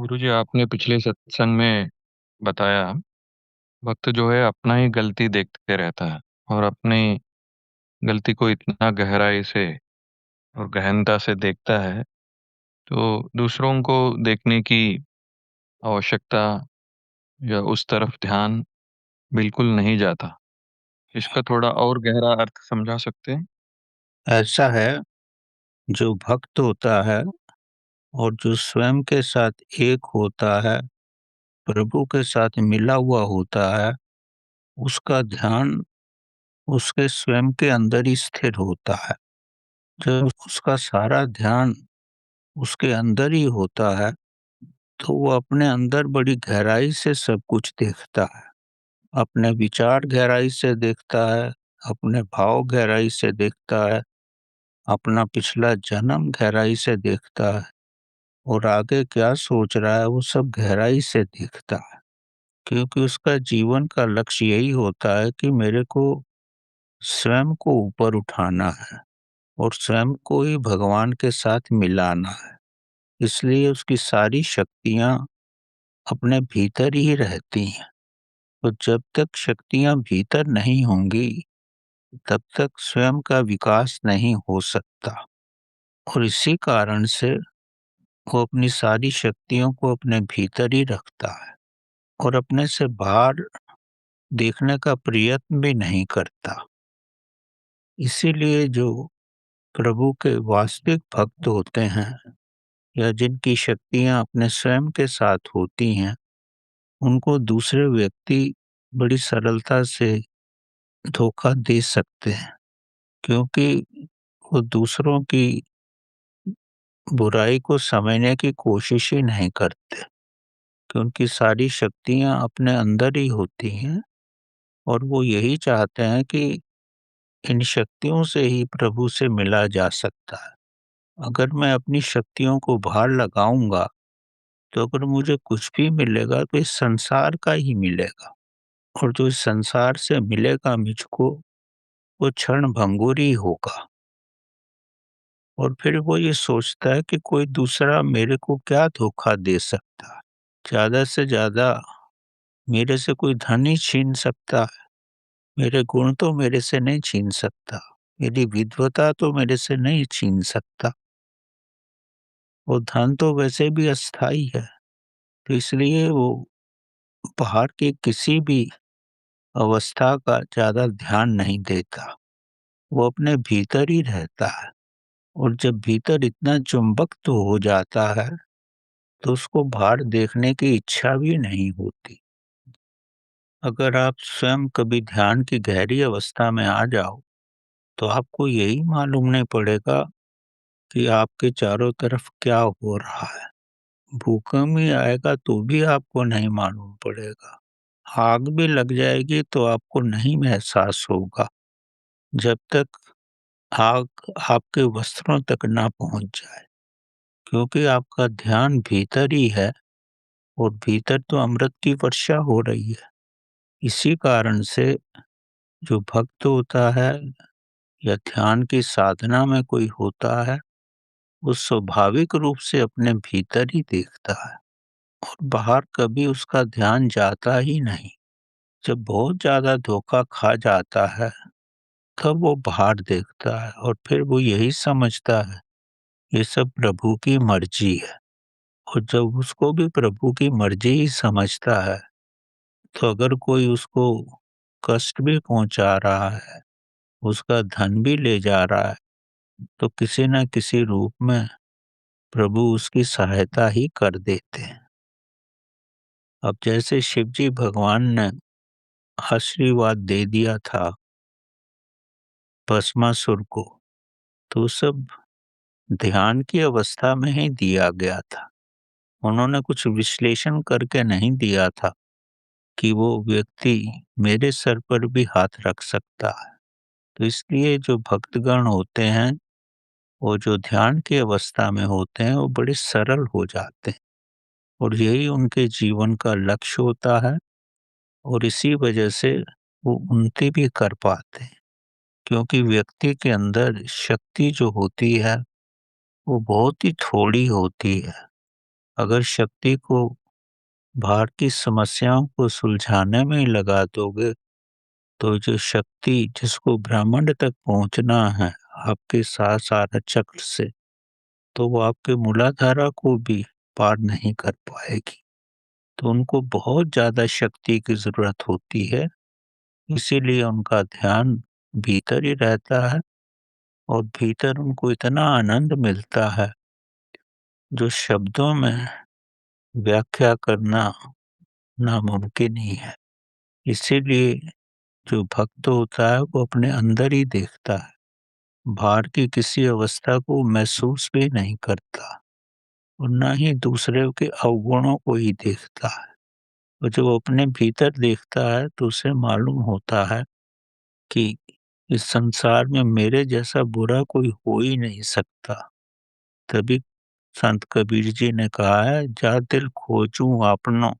गुरुजी, आपने पिछले सत्संग में बताया, भक्त जो है अपना ही गलती देखते रहता है और अपनी गलती को इतना गहराई से और गहनता से देखता है, तो दूसरों को देखने की आवश्यकता या उस तरफ ध्यान बिल्कुल नहीं जाता। इसका थोड़ा और गहरा अर्थ समझा सकते हैं? ऐसा है, जो भक्त होता है और जो स्वयं के साथ एक होता है, प्रभु के साथ मिला हुआ होता है, उसका ध्यान उसके स्वयं के अंदर ही स्थिर होता है। जब उसका सारा ध्यान उसके अंदर ही होता है, तो वो अपने अंदर बड़ी गहराई से सब कुछ देखता है। अपने विचार गहराई से देखता है, अपने भाव गहराई से देखता है, अपना पिछला जन्म गहराई से देखता है और आगे क्या सोच रहा है वो सब गहराई से देखता है। क्योंकि उसका जीवन का लक्ष्य यही होता है कि मेरे को स्वयं को ऊपर उठाना है और स्वयं को ही भगवान के साथ मिलाना है। इसलिए उसकी सारी शक्तियाँ अपने भीतर ही रहती हैं। तो जब तक शक्तियाँ भीतर नहीं होंगी, तब तक स्वयं का विकास नहीं हो सकता। और इसी कारण से वो अपनी सारी शक्तियों को अपने भीतर ही रखता है और अपने से बाहर देखने का प्रयत्न भी नहीं करता। इसीलिए जो प्रभु के वास्तविक भक्त होते हैं या जिनकी शक्तियाँ अपने स्वयं के साथ होती हैं, उनको दूसरे व्यक्ति बड़ी सरलता से धोखा दे सकते हैं, क्योंकि वो दूसरों की बुराई को समझने की कोशिश ही नहीं करते, कि उनकी सारी शक्तियाँ अपने अंदर ही होती हैं और वो यही चाहते हैं कि इन शक्तियों से ही प्रभु से मिला जा सकता है। अगर मैं अपनी शक्तियों को बाहर लगाऊंगा, तो अगर मुझे कुछ भी मिलेगा तो इस संसार का ही मिलेगा और जो इस संसार से मिलेगा मुझको, वो क्षण भंगुर ही होगा। और फिर वो ये सोचता है कि कोई दूसरा मेरे को क्या धोखा दे सकता है। ज्यादा से ज्यादा मेरे से कोई धन ही छीन सकता है, मेरे गुण तो मेरे से नहीं छीन सकता, मेरी विद्वता तो मेरे से नहीं छीन सकता। वो धन तो वैसे भी अस्थाई है, तो इसलिए वो बाहर की किसी भी अवस्था का ज़्यादा ध्यान नहीं देता। वो अपने भीतर ही रहता है और जब भीतर इतना चुंबक तो हो जाता है, तो उसको बाहर देखने की इच्छा भी नहीं होती। अगर आप स्वयं कभी ध्यान की गहरी अवस्था में आ जाओ, तो आपको यही मालूम नहीं पड़ेगा कि आपके चारों तरफ क्या हो रहा है। भूकंप ही आएगा तो भी आपको नहीं मालूम पड़ेगा। आग भी लग जाएगी तो आपको नहीं महसूस होगा, जब तक आग आपके वस्त्रों तक ना पहुंच जाए, क्योंकि आपका ध्यान भीतर ही है और भीतर तो अमृत की वर्षा हो रही है। इसी कारण से जो भक्त होता है या ध्यान की साधना में कोई होता है, वो स्वाभाविक रूप से अपने भीतर ही देखता है और बाहर कभी उसका ध्यान जाता ही नहीं। जब बहुत ज्यादा धोखा खा जाता है, तब वो बाहर देखता है और फिर वो यही समझता है ये सब प्रभु की मर्जी है। और जब उसको भी प्रभु की मर्जी ही समझता है, तो अगर कोई उसको कष्ट भी पहुंचा रहा है, उसका धन भी ले जा रहा है, तो किसी न किसी रूप में प्रभु उसकी सहायता ही कर देते हैं। अब जैसे शिव जी भगवान ने आशीर्वाद दे दिया था भस्मासुर को, तो सब ध्यान की अवस्था में ही दिया गया था। उन्होंने कुछ विश्लेषण करके नहीं दिया था कि वो व्यक्ति मेरे सर पर भी हाथ रख सकता है। तो इसलिए जो भक्तगण होते हैं, वो जो ध्यान की अवस्था में होते हैं, वो बड़े सरल हो जाते हैं और यही उनके जीवन का लक्ष्य होता है और इसी वजह से वो उन्नति भी कर पाते हैं। क्योंकि व्यक्ति के अंदर शक्ति जो होती है, वो बहुत ही थोड़ी होती है। अगर शक्ति को बाहर की समस्याओं को सुलझाने में ही लगा दोगे, तो जो शक्ति जिसको ब्रह्मांड तक पहुँचना है आपके साथ-साथ चक्र से, तो वो आपके मूलाधारा को भी पार नहीं कर पाएगी। तो उनको बहुत ज़्यादा शक्ति की ज़रूरत होती है, इसीलिए उनका ध्यान भीतर ही रहता है और भीतर उनको इतना आनंद मिलता है, जो शब्दों में व्याख्या करना नामुमकिन ही है। इसीलिए जो भक्त होता है, वो अपने अंदर ही देखता है, बाहर की किसी अवस्था को महसूस भी नहीं करता और ना ही दूसरे के अवगुणों को ही देखता है। और जब वो अपने भीतर देखता है, तो उसे मालूम होता है कि इस संसार में मेरे जैसा बुरा कोई हो ही नहीं सकता। तभी संत कबीर जी ने कहा है, जा दिल खोजूं आपनो।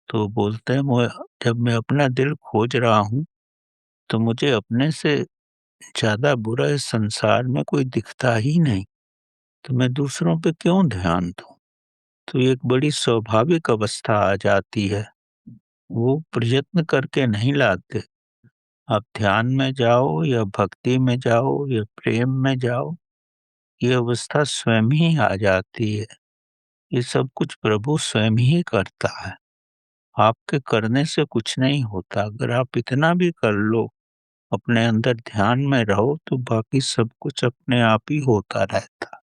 तो बोलते हैं, जब मैं अपना दिल खोज रहा हूँ, तो मुझे अपने से ज्यादा बुरा इस संसार में कोई दिखता ही नहीं, तो मैं दूसरों पे क्यों ध्यान दूं। तो ये एक बड़ी स्वाभाविक अवस्था आ जाती है, वो प्रयत्न करके नहीं लाते। आप ध्यान में जाओ या भक्ति में जाओ या प्रेम में जाओ, ये अवस्था स्वयं ही आ जाती है। ये सब कुछ प्रभु स्वयं ही करता है। आपके करने से कुछ नहीं होता। अगर आप इतना भी कर लो, अपने अंदर ध्यान में रहो, तो बाकी सब कुछ अपने आप ही होता रहता है।